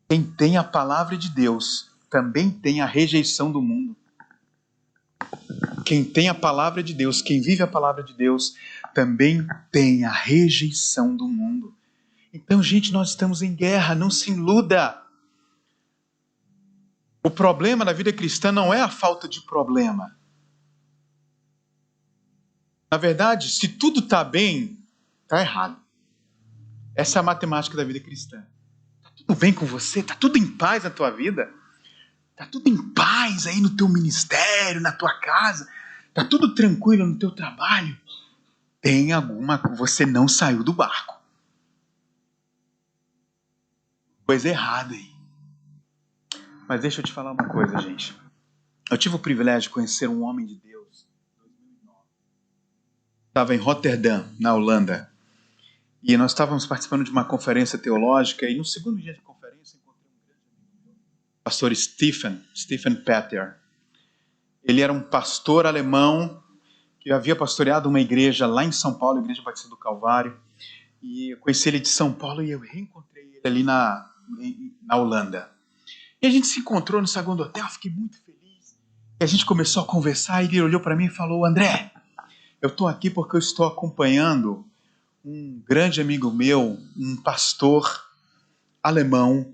Quem tem a palavra de Deus também tem a rejeição do mundo. Quem tem a palavra de Deus, quem vive a palavra de Deus, também tem a rejeição do mundo. Então, gente, nós estamos em guerra, não se iluda. O problema na vida cristã não é a falta de problema. Na verdade, se tudo está bem, está errado. Essa é a matemática da vida cristã. Está tudo bem com você? Está tudo em paz na tua vida? Está tudo em paz aí no teu ministério, na tua casa? Está tudo tranquilo no teu trabalho? Tem alguma coisa, você não saiu do barco. Coisa errada aí. Mas deixa eu te falar uma coisa, gente. Eu tive o privilégio de conhecer um homem de Deus em 2009. Estava em Rotterdam, na Holanda. E nós estávamos participando de uma conferência teológica e no segundo dia de conferência encontrei um grande amigo meu, pastor Stephen Petter. Ele era um pastor alemão que havia pastoreado uma igreja lá em São Paulo, a Igreja Batista do Calvário. E eu conheci ele de São Paulo e eu reencontrei ele ali na Holanda. E a gente se encontrou no saguão do hotel, fiquei muito feliz. E a gente começou a conversar e ele olhou para mim e falou: André, eu estou aqui porque eu estou acompanhando um grande amigo meu, um pastor alemão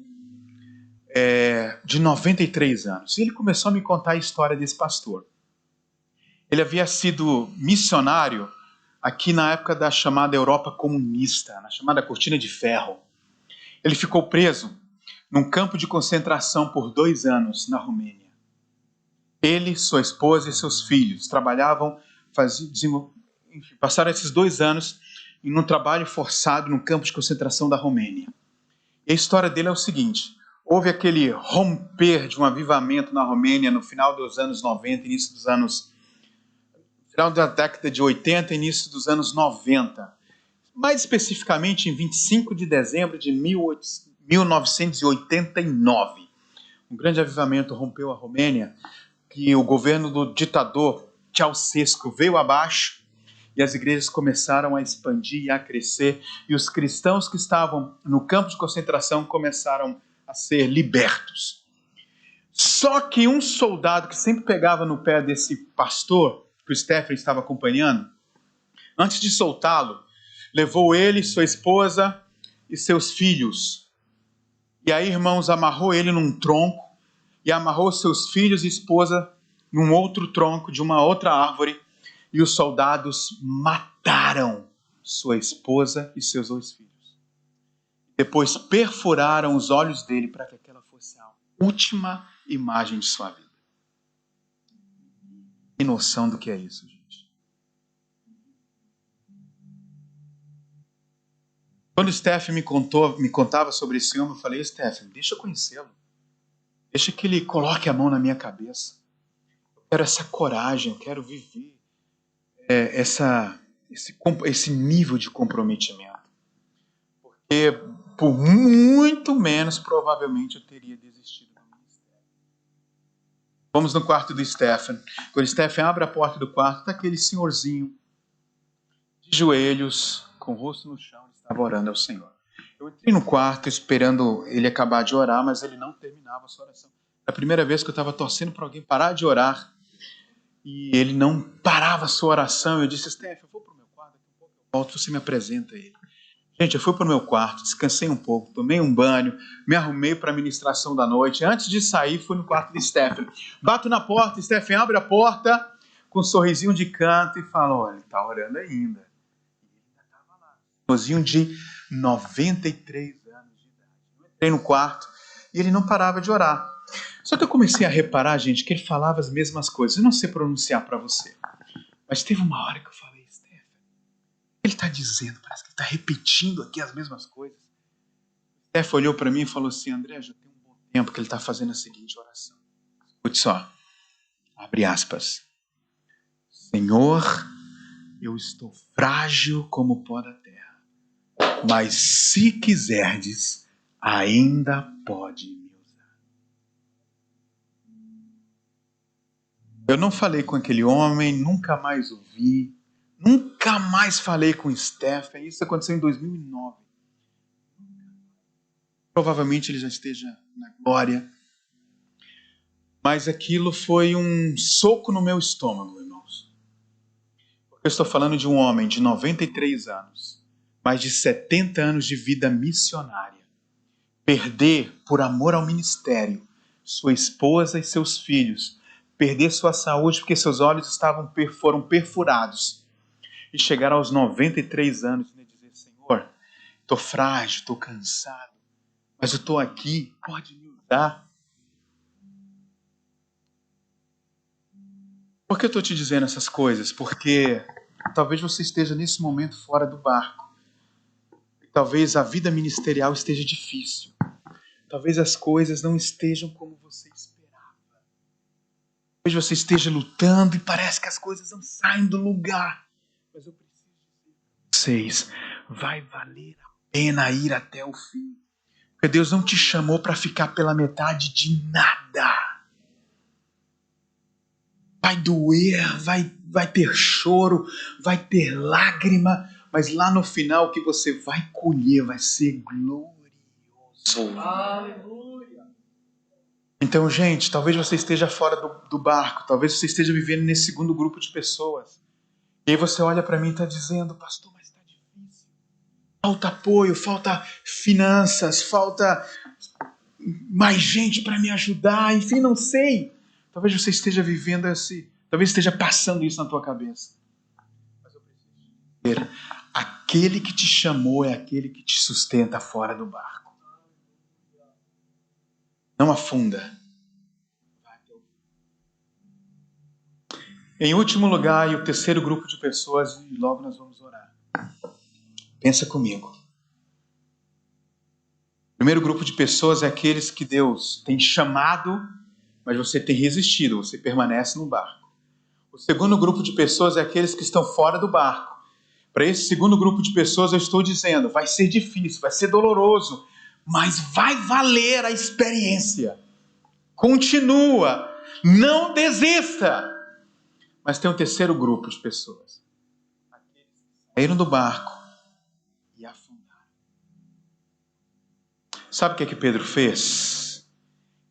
de 93 anos. E ele começou a me contar a história desse pastor. Ele havia sido missionário aqui na época da chamada Europa comunista, na chamada Cortina de Ferro. Ele ficou preso num campo de concentração por 2 anos na Romênia. Ele, sua esposa e seus filhos trabalhavam, passaram esses 2 anos em um trabalho forçado no campo de concentração da Romênia. E a história dele é o seguinte: houve aquele romper de um avivamento na Romênia no final dos anos 90, final da década de 80, início dos anos 90. Mais especificamente em 25 de dezembro de 1989. Um grande avivamento rompeu a Romênia, que o governo do ditador Ceausescu veio abaixo e as igrejas começaram a expandir e a crescer, e os cristãos que estavam no campo de concentração começaram a ser libertos. Só que um soldado que sempre pegava no pé desse pastor, que o Stephen estava acompanhando, antes de soltá-lo, levou ele, sua esposa e seus filhos. E aí, irmãos, amarrou ele num tronco e amarrou seus filhos e esposa num outro tronco de uma outra árvore. E os soldados mataram sua esposa e seus 2 filhos. Depois perfuraram os olhos dele para que aquela fosse a última imagem de sua vida. Tem noção do que é isso, gente? Quando o Steph me contava sobre esse homem, eu falei: Steph, deixa eu conhecê-lo. Deixa que ele coloque a mão na minha cabeça. Eu quero essa coragem, eu quero viver esse nível de comprometimento. Porque por muito menos, provavelmente, eu teria desistido do ministério. Vamos no quarto do Stephen. Quando o Stephen abre a porta do quarto, está aquele senhorzinho de joelhos, com o rosto no chão, ele estava orando ao Senhor. Eu entrei no quarto esperando ele acabar de orar, mas ele não terminava a sua oração. É a primeira vez que eu estava torcendo para alguém parar de orar e ele não parava a sua oração. Eu disse: Steph, eu vou para o meu quarto, daqui a pouco eu volto, você me apresenta ele. Gente, eu fui para o meu quarto, descansei um pouco, tomei um banho, me arrumei para a ministração da noite. Antes de sair, fui no quarto de Stephen. Bato na porta, Stephen abre a porta com um sorrisinho de canto e fala: olha, ele está orando ainda. Um senhorzinho de 93 anos de idade. Eu entrei no quarto e ele não parava de orar. Só que eu comecei a reparar, gente, que ele falava as mesmas coisas. Eu não sei pronunciar para você, mas teve uma hora que eu falei: Stephen, ele está dizendo, parece que ele está repetindo aqui as mesmas coisas. Steph olhou para mim e falou assim: André, já tem um bom tempo que ele está fazendo a seguinte oração. Escute só, abre aspas. Senhor, eu estou frágil como o pó da terra, mas se quiserdes, ainda pode me usar. Eu não falei com aquele homem, nunca mais o vi, nunca mais falei com Stephen. Isso aconteceu em 2009. Provavelmente ele já esteja na glória. Mas aquilo foi um soco no meu estômago, irmãos. Porque eu estou falando de um homem de 93 anos, mais de 70 anos de vida missionária. Perder, por amor ao ministério, sua esposa e seus filhos. Perder sua saúde porque seus olhos foram perfurados. E chegar aos 93 anos e dizer: Senhor, estou frágil, estou cansado, mas eu estou aqui, pode me usar. Por que eu estou te dizendo essas coisas? Porque talvez você esteja nesse momento fora do barco. Talvez a vida ministerial esteja difícil. Talvez as coisas não estejam como você esperava. Talvez você esteja lutando e parece que as coisas não saem do lugar. Mas eu preciso dizer para vocês, vai valer a pena ir até o fim. Porque Deus não te chamou para ficar pela metade de nada. Vai doer, vai ter choro, vai ter lágrima, mas lá no final o que você vai colher vai ser glorioso. Aleluia! Então, gente, talvez você esteja fora do barco, talvez você esteja vivendo nesse segundo grupo de pessoas. E aí você olha para mim e está dizendo: pastor, mas está difícil. Falta apoio, falta finanças, falta mais gente para me ajudar, enfim, não sei. Talvez você esteja vivendo talvez esteja passando isso na tua cabeça. Mas eu preciso dizer, aquele que te chamou é aquele que te sustenta fora do barco. Não afunda. Em último lugar, e o terceiro grupo de pessoas, e logo nós vamos orar. Pensa comigo. O primeiro grupo de pessoas é aqueles que Deus tem chamado, mas você tem resistido, você permanece no barco. O segundo grupo de pessoas é aqueles que estão fora do barco. Para esse segundo grupo de pessoas eu estou dizendo, vai ser difícil, vai ser doloroso, mas vai valer a experiência. Continua, não desista. Mas tem um terceiro grupo de pessoas. Aqueles que saíram do barco e afundaram. Sabe o que Pedro fez?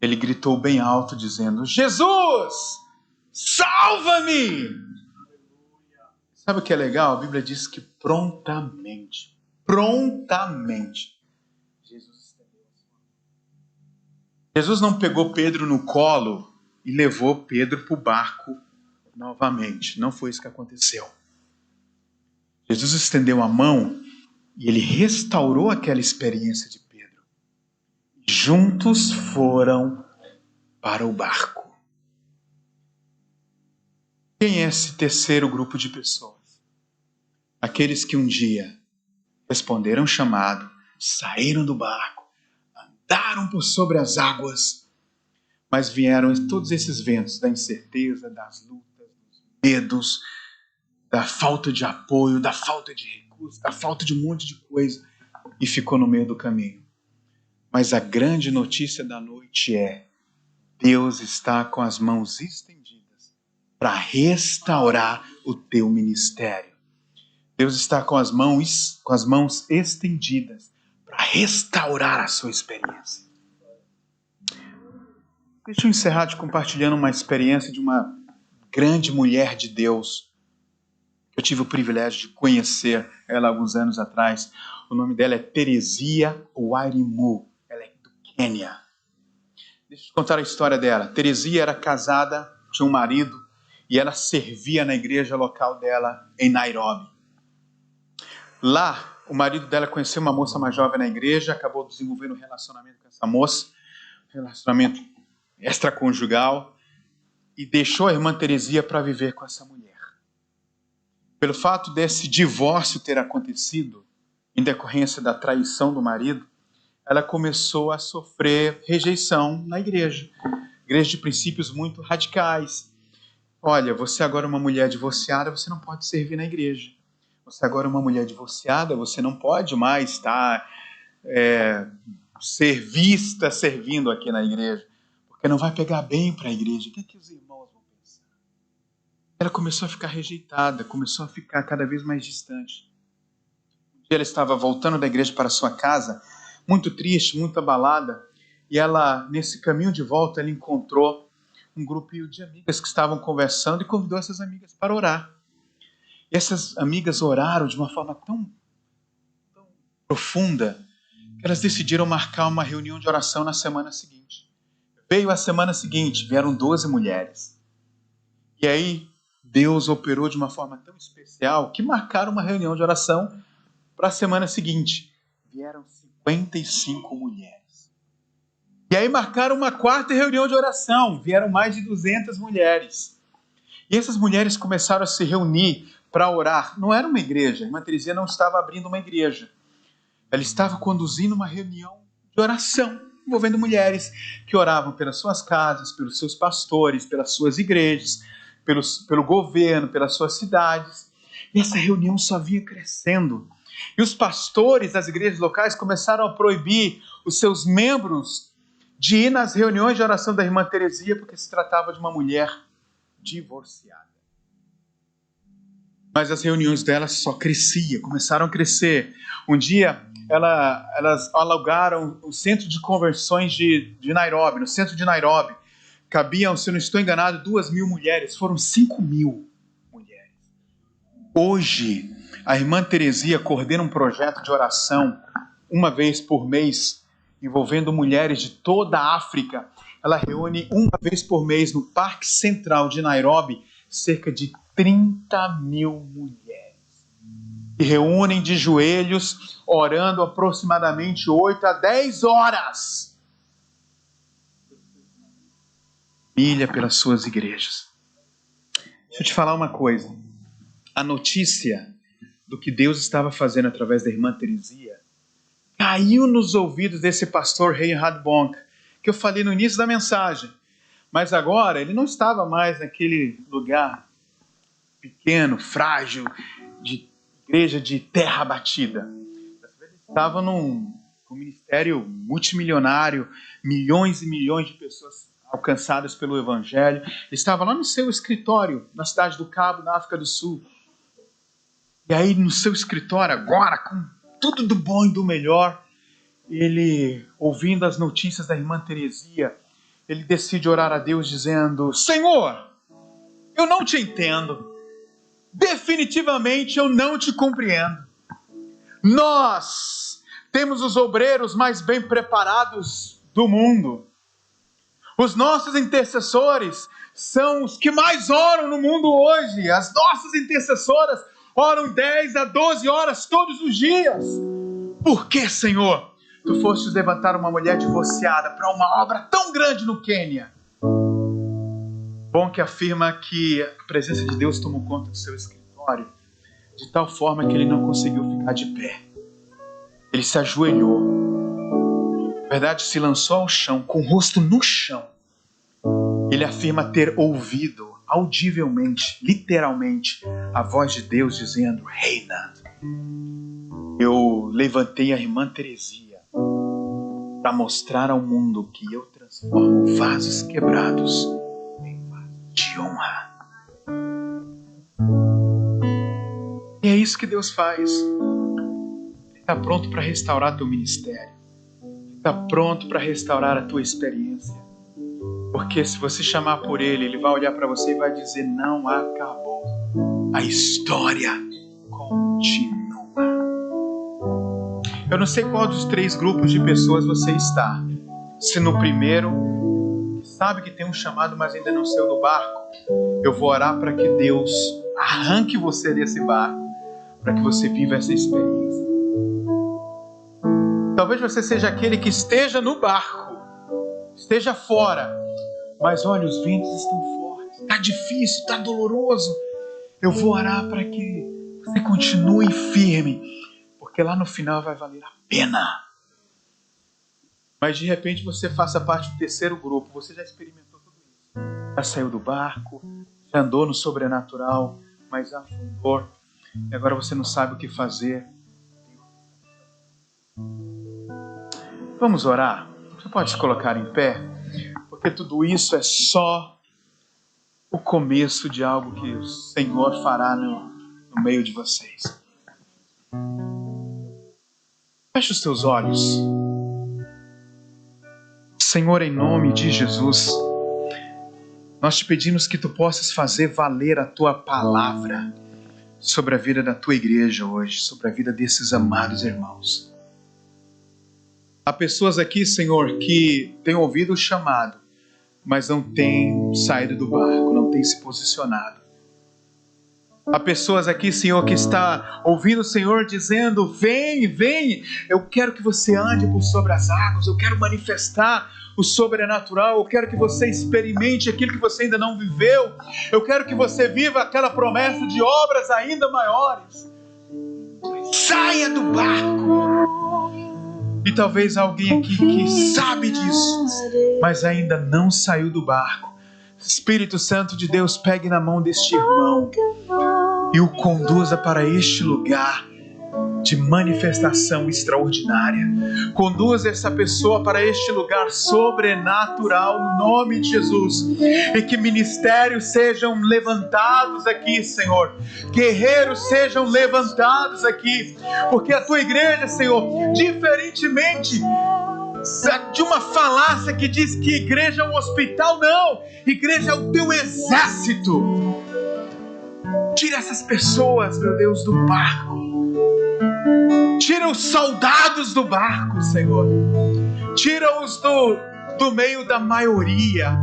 Ele gritou bem alto dizendo: Jesus, salva-me! Sabe o que é legal? A Bíblia diz que prontamente, Jesus não pegou Pedro no colo e levou Pedro para o barco novamente. Não foi isso que aconteceu. Jesus estendeu a mão e ele restaurou aquela experiência de Pedro. Juntos foram para o barco. Quem é esse terceiro grupo de pessoas? Aqueles que um dia responderam o chamado, saíram do barco, andaram por sobre as águas, mas vieram todos esses ventos da incerteza, das lutas, dos medos, da falta de apoio, da falta de recursos, da falta de um monte de coisa, e ficou no meio do caminho. Mas a grande notícia da noite é: Deus está com as mãos estendidas para restaurar o teu ministério. Deus está com as mãos estendidas para restaurar a sua experiência. Deixa eu encerrar te compartilhando uma experiência de uma grande mulher de Deus. Eu tive o privilégio de conhecer ela alguns anos atrás. O nome dela é Teresia Wairimu. Ela é do Quênia. Deixa eu te contar a história dela. Teresia era casada, tinha um marido, e ela servia na igreja local dela em Nairobi. Lá, o marido dela conheceu uma moça mais jovem na igreja, acabou desenvolvendo um relacionamento com essa moça, um relacionamento extraconjugal, e deixou a irmã Teresia para viver com essa mulher. Pelo fato desse divórcio ter acontecido, em decorrência da traição do marido, ela começou a sofrer rejeição na igreja. Igreja de princípios muito radicais. Olha, você agora é uma mulher divorciada, você não pode servir na igreja. Você agora é uma mulher divorciada, você não pode mais estar ser vista servindo aqui na igreja, porque não vai pegar bem para a igreja. O que os irmãos vão pensar? Ela começou a ficar rejeitada, começou a ficar cada vez mais distante. Um dia ela estava voltando da igreja para sua casa, muito triste, muito abalada, e ela, nesse caminho de volta, ela encontrou um grupo de amigas que estavam conversando e convidou essas amigas para orar. E essas amigas oraram de uma forma tão profunda que elas decidiram marcar uma reunião de oração na semana seguinte. Veio a semana seguinte, vieram 12 mulheres. E aí Deus operou de uma forma tão especial que marcaram uma reunião de oração para a semana seguinte. Vieram 55 mulheres. E aí marcaram uma quarta reunião de oração. Vieram mais de 200 mulheres. E essas mulheres começaram a se reunir para orar. Não era uma igreja. A irmã Teresia não estava abrindo uma igreja. Ela estava conduzindo uma reunião de oração, envolvendo mulheres que oravam pelas suas casas, pelos seus pastores, pelas suas igrejas, pelo governo, pelas suas cidades. E essa reunião só vinha crescendo. E os pastores das igrejas locais começaram a proibir os seus membros de ir nas reuniões de oração da irmã Teresia, porque se tratava de uma mulher divorciada. Mas as reuniões delas só cresciam, começaram a crescer. Um dia, elas alugaram o centro de conversões de Nairobi. No centro de Nairobi, cabiam, se eu não estou enganado, 2.000 mulheres. Foram 5.000 mulheres. Hoje, a irmã Teresia coordena um projeto de oração, uma vez por mês, envolvendo mulheres de toda a África. Ela reúne uma vez por mês no Parque Central de Nairobi cerca de 30.000 mulheres. E reúnem de joelhos, orando aproximadamente 8 a 10 horas. Milha pelas suas igrejas. Deixa eu te falar uma coisa. A notícia do que Deus estava fazendo através da irmã Teresia caiu nos ouvidos desse pastor Reinhard Bonk, que eu falei no início da mensagem. Mas agora ele não estava mais naquele lugar pequeno, frágil, de igreja de terra batida. Ele estava num ministério multimilionário, milhões e milhões de pessoas alcançadas pelo Evangelho. Ele estava lá no seu escritório, na cidade do Cabo, na África do Sul. E aí no seu escritório, agora, com tudo do bom e do melhor, ele, ouvindo as notícias da irmã Teresia, ele decide orar a Deus dizendo: Senhor, eu não te entendo. Definitivamente eu não te compreendo. Nós temos os obreiros mais bem preparados do mundo. Os nossos intercessores são os que mais oram no mundo hoje. As nossas intercessoras oram 10 a 12 horas todos os dias. Por que, Senhor, tu fostes levantar uma mulher divorciada para uma obra tão grande no Quênia? Bom que afirma que a presença de Deus tomou conta do seu escritório de tal forma que ele não conseguiu ficar de pé. Ele se ajoelhou. Na verdade, se lançou ao chão, com o rosto no chão. Ele afirma ter ouvido audivelmente, literalmente, a voz de Deus dizendo: reina. Eu levantei a irmã Teresia para mostrar ao mundo que eu transformo vasos quebrados em vasos de honra. E é isso que Deus faz. Ele está pronto para restaurar teu ministério. Ele está pronto para restaurar a tua experiência. Porque se você chamar por Ele, Ele vai olhar para você e vai dizer: não acabou. A história continua. Eu não sei qual dos 3 grupos de pessoas você está. Se no primeiro, sabe que tem um chamado, mas ainda não saiu do barco, eu vou orar para que Deus arranque você desse barco, para que você viva essa experiência. Talvez você seja aquele que esteja no barco, esteja fora, mas olha, os ventos estão fortes, está difícil, está doloroso. Eu vou orar para que você continue firme, porque lá no final vai valer a pena. Mas de repente você faça parte do 3º grupo, você já experimentou tudo isso. Já saiu do barco, já andou no sobrenatural, mas afundou. E agora você não sabe o que fazer. Vamos orar? Você pode se colocar em pé? Porque tudo isso é só o começo de algo que o Senhor fará no meio de vocês. Feche os teus olhos. Senhor, em nome de Jesus, nós te pedimos que tu possas fazer valer a tua palavra sobre a vida da tua igreja hoje, sobre a vida desses amados irmãos. Há pessoas aqui, Senhor, que têm ouvido o chamado, mas não têm saído do barco, não têm se posicionado. Há pessoas aqui, Senhor, que está ouvindo o Senhor dizendo: vem, vem, eu quero que você ande por sobre as águas, eu quero manifestar o sobrenatural, eu quero que você experimente aquilo que você ainda não viveu, eu quero que você viva aquela promessa de obras ainda maiores. Saia do barco. E talvez alguém aqui que sabe disso, mas ainda não saiu do barco. Espírito Santo de Deus, pegue na mão deste irmão e o conduza para este lugar de manifestação extraordinária. Conduza essa pessoa para este lugar sobrenatural no nome de Jesus. E que ministérios sejam levantados aqui, Senhor. Guerreiros sejam levantados aqui. Porque a tua igreja, Senhor, diferentemente de uma falácia que diz que igreja é um hospital, não. Igreja é o teu exército. Tira essas pessoas, meu Deus, do barco. Tira os soldados do barco, Senhor. Tira-os do meio da maioria,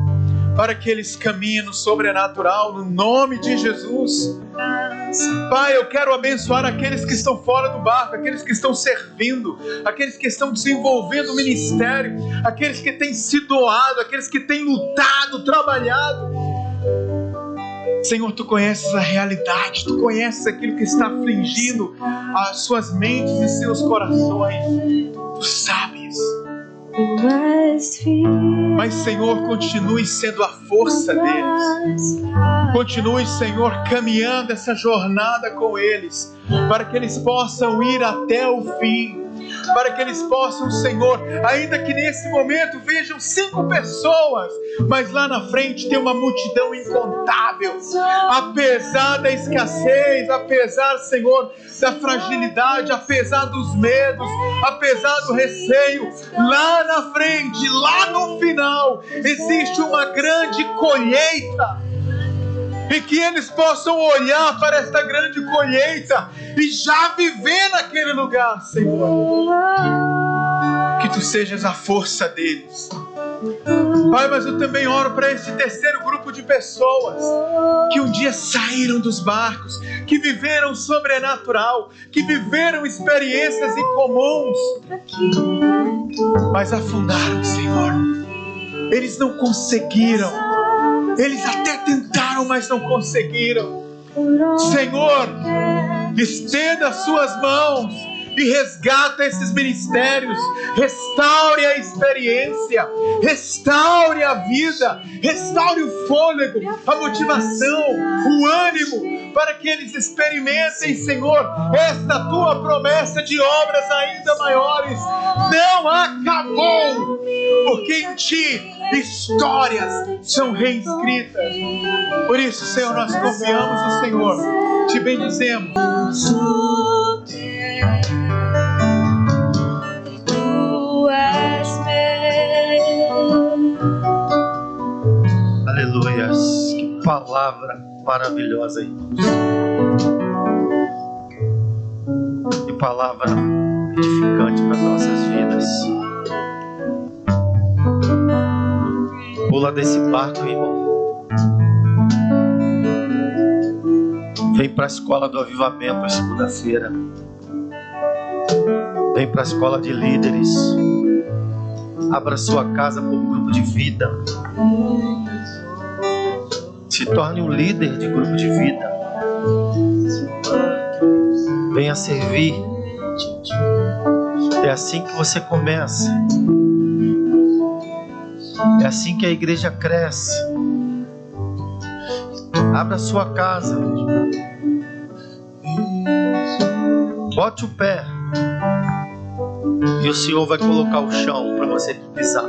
para que eles caminhem no sobrenatural, no nome de Jesus. Pai, eu quero abençoar aqueles que estão fora do barco, aqueles que estão servindo, aqueles que estão desenvolvendo o ministério, aqueles que têm se doado, aqueles que têm lutado, trabalhado. Senhor, tu conheces a realidade, tu conheces aquilo que está afligindo as suas mentes e seus corações. Tu sabes. Mas, Senhor, continue sendo a força deles. Continue, Senhor, caminhando essa jornada com eles, para que eles possam ir até o fim. Para que eles possam, Senhor, ainda que nesse momento vejam 5 pessoas, mas lá na frente tem uma multidão incontável. Apesar da escassez, apesar, Senhor, da fragilidade, apesar dos medos, apesar do receio, lá na frente, lá no final, existe uma grande colheita. E que eles possam olhar para esta grande colheita e já viver naquele lugar, Senhor. Que tu sejas a força deles. Pai, mas eu também oro para esse 3º grupo de pessoas que um dia saíram dos barcos, que viveram sobrenatural, que viveram experiências incomuns, mas afundaram, Senhor. Eles não conseguiram Eles até tentaram, mas não conseguiram. Senhor, estenda as suas mãos e resgata esses ministérios, restaure a experiência, restaure a vida, restaure o fôlego, a motivação, o ânimo, para que eles experimentem, Senhor, esta tua promessa de obras ainda maiores. Não acabou, porque em ti histórias são reescritas. Por isso, Senhor, nós confiamos no Senhor, te bendizemos. Aleluias, que palavra maravilhosa, irmãos. Que palavra edificante para as nossas vidas. Pula desse barco, irmão. Vem para a escola do avivamento a segunda-feira. Vem para a escola de líderes. Abra sua casa para um grupo de vida. Se torne um líder de grupo de vida. Venha servir. É assim que você começa. É assim que a igreja cresce. Abra sua casa. Bote o pé. E o Senhor vai colocar o chão para você pisar.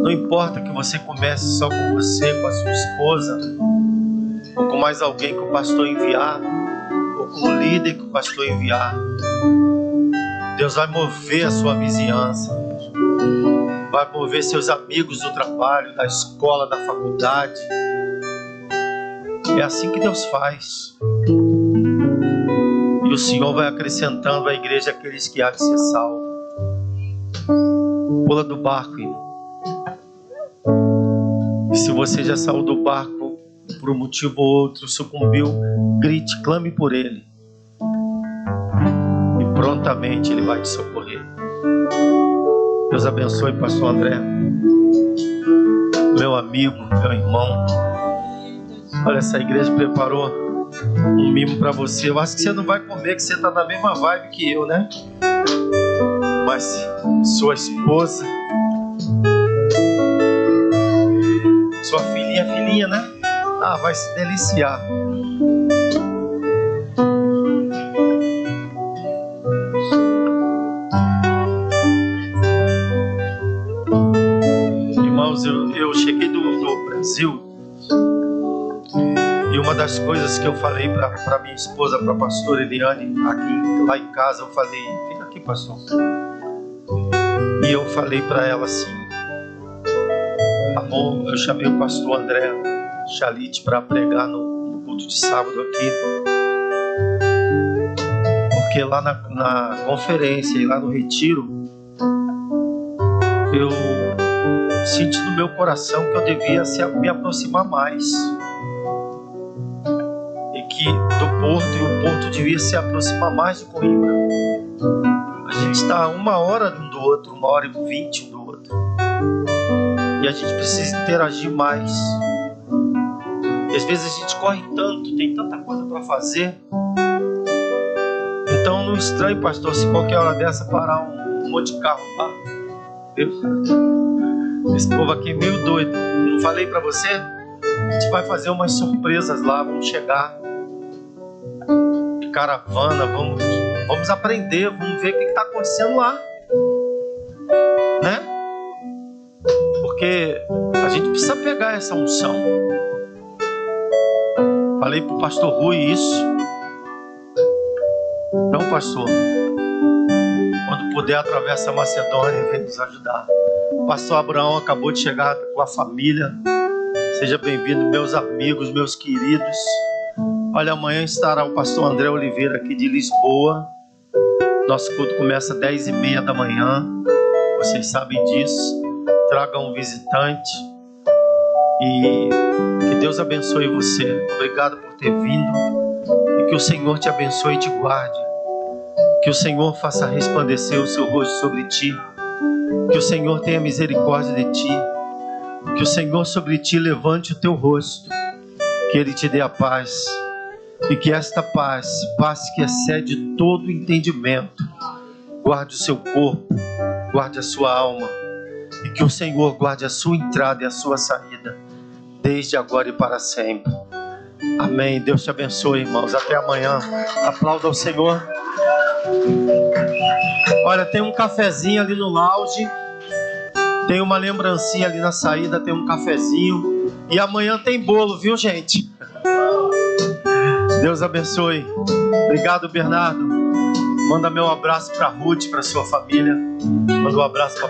Não importa que você comece só com você, com a sua esposa, ou com mais alguém que o pastor enviar, ou com o líder que o pastor enviar. Deus vai mover a sua vizinhança, vai mover seus amigos do trabalho, da escola, da faculdade. É assim que Deus faz. E o Senhor vai acrescentando à igreja aqueles que há de ser salvos. Pula do barco, irmão. E se você já saiu do barco por um motivo ou outro, sucumbiu, grite, clame por ele. E prontamente ele vai te socorrer. Deus abençoe, pastor André. Meu amigo, meu irmão. Olha, essa igreja preparou um mimo para você. Eu acho que você não vai comer, que você está na mesma vibe que eu, né? Mas sua esposa, sua filhinha, né? Ah, vai se deliciar. Irmãos, eu cheguei do Brasil. E uma das coisas que eu falei para minha esposa, para a pastora Eliane, lá em casa, eu falei, fica aqui, pastor. E eu falei para ela assim, amor, eu chamei o pastor André Chalite para pregar no culto de sábado aqui. Porque lá na conferência e lá no retiro, eu senti no meu coração que eu devia me aproximar mais. Que do Porto, e o Porto devia se aproximar mais de Coimbra. A gente está a 1h um do outro, 1h20 um do outro, e a gente precisa interagir mais. E às vezes a gente corre tanto, tem tanta coisa para fazer. Então não estranhe, pastor, se qualquer hora dessa parar um monte de carro lá. Esse povo aqui é meio doido. Não falei para você? A gente vai fazer umas surpresas lá, vamos chegar caravana, vamos aprender, vamos ver o que está acontecendo lá, né? Porque a gente precisa pegar essa unção. Falei pro pastor Rui isso. Então, pastor, quando puder, atravessa a Macedônia e vem nos ajudar. O pastor Abraão acabou de chegar com a família. Seja bem-vindo, meus amigos, meus queridos. Olha, amanhã estará o pastor André Oliveira aqui de Lisboa. Nosso culto começa às 10h30 da manhã. Vocês sabem disso. Traga um visitante. E que Deus abençoe você. Obrigado por ter vindo. E que o Senhor te abençoe e te guarde. Que o Senhor faça resplandecer o seu rosto sobre ti. Que o Senhor tenha misericórdia de ti. Que o Senhor sobre ti levante o teu rosto, que Ele te dê a paz, e que esta paz que excede todo entendimento, guarde o seu corpo, guarde a sua alma, e que o Senhor guarde a sua entrada e a sua saída, desde agora e para sempre. Amém. Deus te abençoe, irmãos. Até amanhã. Aplauda ao Senhor. Olha, tem um cafezinho ali no lounge, tem uma lembrancinha ali na saída, tem um cafezinho, e amanhã tem bolo, viu, gente? Deus abençoe. Obrigado, Bernardo. Manda meu abraço para Ruth, para sua família. Manda um abraço para